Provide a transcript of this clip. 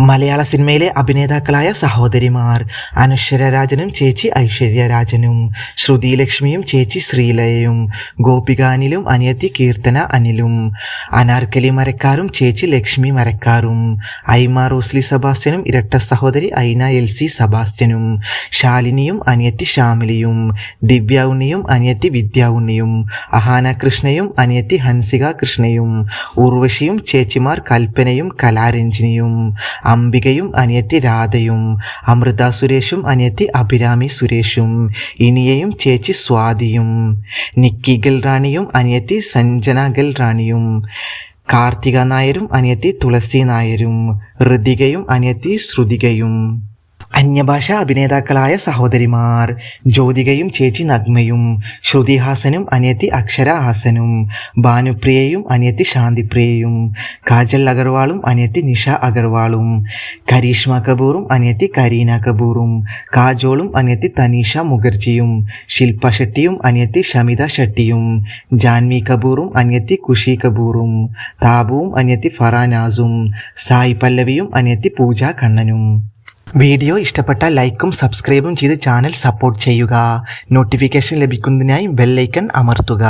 മലയാള സിനിമയിലെ അഭിനേതാക്കളായ സഹോദരിമാർ അനശ്വര രാജനും ചേച്ചി ഐശ്വര്യ രാജനും, ശ്രുതി ലക്ഷ്മിയും ചേച്ചി ശ്രീലയയും, ഗോപിക അനിലും അനിയത്തി കീർത്തന അനിലും, അനാർക്കലി മരക്കാരും ചേച്ചി ലക്ഷ്മി മരക്കാരും, ഐമ റോസ്ലി സെബാസ്റ്റ്യനും ഇരട്ട സഹോദരി ഐന എൽസി സെബാസ്റ്റ്യനും, ശാലിനിയും അനിയത്തി ശ്യാമിലിയും, ദിവ്യ ഉണ്ണിയും അനിയത്തി വിദ്യ ഉണ്ണിയും, അഹാന കൃഷ്ണയും അനിയത്തി ഹൻസിക കൃഷ്ണയും, ഉർവശിയും ചേച്ചിമാർ കൽപ്പനയും കലാരഞ്ജിനിയും, അംബികയും അനിയത്തി രാധയും, അമൃത സുരേഷും അനിയത്തി അഭിരാമി സുരേഷും, ഇനിയയും ചേച്ചി സ്വാതിയും, നിക്കി ഗൽറാണിയും അനിയത്തി സഞ്ജന ഗൽറാണിയും, കാർത്തിക നായരും അനിയത്തി തുളസി നായരും, ഋതികയും അനിയത്തി ശ്രുതികയും. അന്യഭാഷാ അഭിനേതാക്കളായ സഹോദരിമാർ ജ്യോതികയും ചേച്ചി നഗ്മയും, ശ്രുതി ഹാസനും അനിയത്തി അക്ഷര ഹാസനും, ഭാനുപ്രിയയും അനിയത്തി ശാന്തിപ്രിയയും, കാജൽ അഗർവാളും അനിയത്തി നിഷ അഗർവാളും, കരീഷ്മ കപൂറും അനിയത്തി കരീന കപൂറും, കാജോളും അനിയത്തി തനീഷ മുഖർജിയും, ശില്പ ഷെട്ടിയും അനിയത്തി ഷമിത ഷെട്ടിയും, ജാൻവി കപൂറും അനിയത്തി ഖുഷി കപൂറും, താബുവും അനിയത്തി ഫറാനാസും, സായി പല്ലവിയും അനിയത്തി പൂജ കണ്ണനും. വീഡിയോ ഇഷ്ടപ്പെട്ടാൽ ലൈക്കും സബ്സ്ക്രൈബും ചെയ്ത് ചാനൽ സപ്പോർട്ട് ചെയ്യുക. നോട്ടിഫിക്കേഷൻ ലഭിക്കുന്നതിനായി ബെൽ ഐക്കൺ അമർത്തുക.